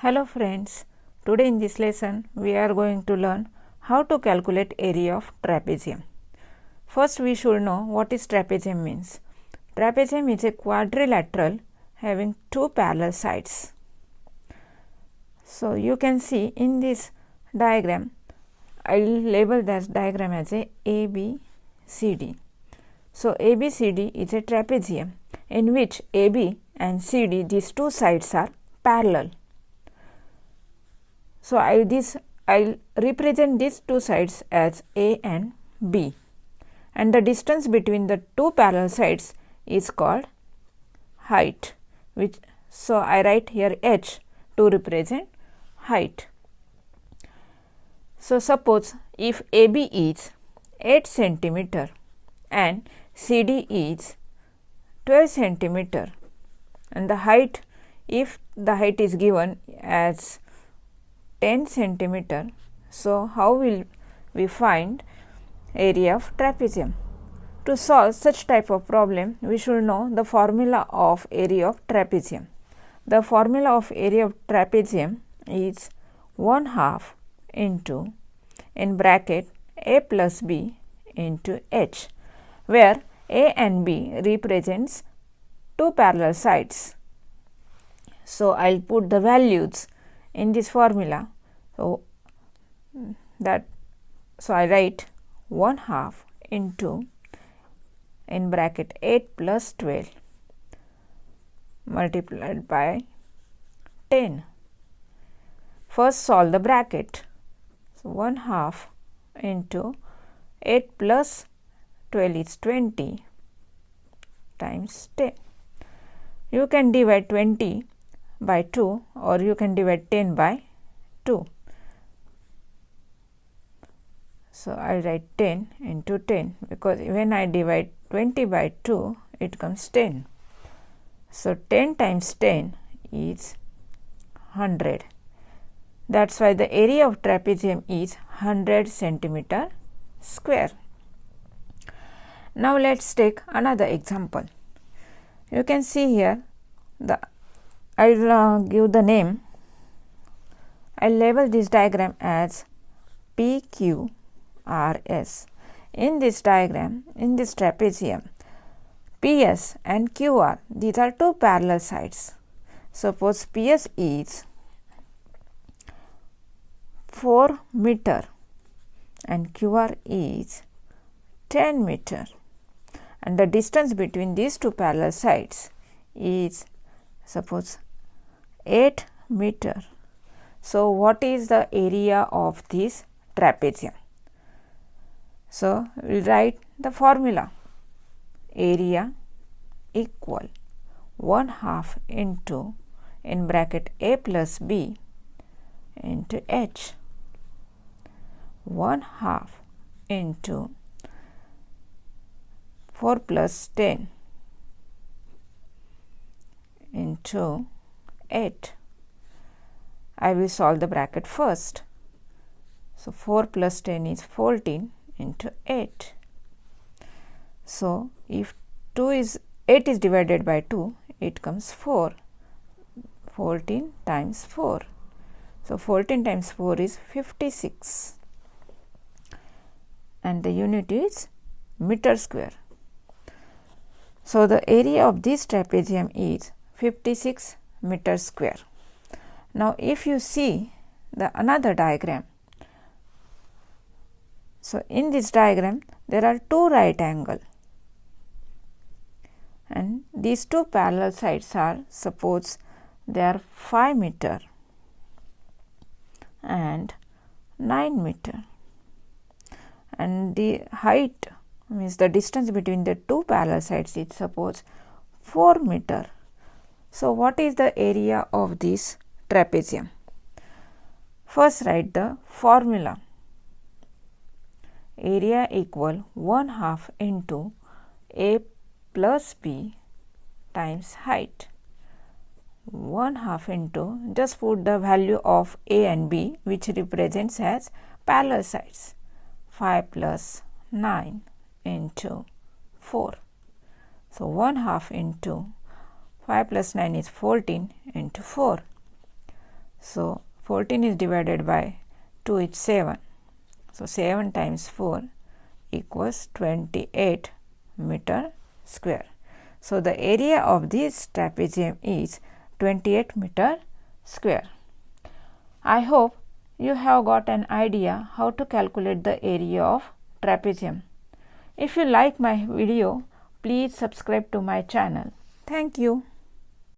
Hello friends, today in this lesson we are going to learn how to calculate area of trapezium. First we should know what is trapezium means. Trapezium is a quadrilateral having two parallel sides. So you can see in this diagram, I will label this diagram as a ABCD. So ABCD is a trapezium in which AB and CD, these two sides are parallel. So I'll represent these two sides as A and B, and the distance between the two parallel sides is called height, so I write here H to represent height. So suppose if AB is 8 centimeter and CD is 12 centimeter, and the height, if the height is given as 10 centimeter, so how will we find area of trapezium? To solve such type of problem, we should know the formula of area of trapezium. The formula of area of trapezium is 1/2 into in bracket A plus B into H, where A and B represents two parallel sides. So I'll put the values in this formula. So I write 1/2 into in bracket 8 plus 12 multiplied by 10. First solve the bracket. So 1/2 into 8 plus 12 is 20 times 10. You can divide 20 by 2 or you can divide 10 by 2. So I write 10 into 10, because when I divide 20 by 2 it comes 10. So 10 times 10 is 100. That's why the area of trapezium is 100 centimeter square. Now let's take another example. You can see here, I'll give the name. I'll label this diagram as PQRS. In this diagram, in this trapezium, PS and QR, these are two parallel sides. Suppose PS is 4 meter and QR is 10 meter, and the distance between these two parallel sides is suppose 8 meter. So what is the area of this trapezium? So we will write the formula. Area equal 1/2 into in bracket A plus B into H. 1/2 into 4 plus 10 into 8. I will solve the bracket first. So 4 plus 10 is 14 into 8. So if 8 is divided by 2, it comes 4. 14 times 4. So 14 times 4 is 56, and the unit is meter square. So the area of this trapezium is 56 meter square. Now if you see the another diagram, so in this diagram there are two right angle, and these two parallel sides are, suppose they are 5 meter and 9 meter, and the height means the distance between the two parallel sides is suppose 4 meter. So what is the area of this trapezium? First write the formula. Area equal 1/2 into A plus B times height. 1/2 into, just put the value of A and B, which represents as parallel sides. 5 plus 9 into 4. So 1/2 into 5 plus 9 is 14 into 4. So 14 is divided by 2 is 7. So 7 times 4 equals 28 meter square. So the area of this trapezium is 28 meter square. I hope you have got an idea how to calculate the area of trapezium. If you like my video, please subscribe to my channel. Thank you.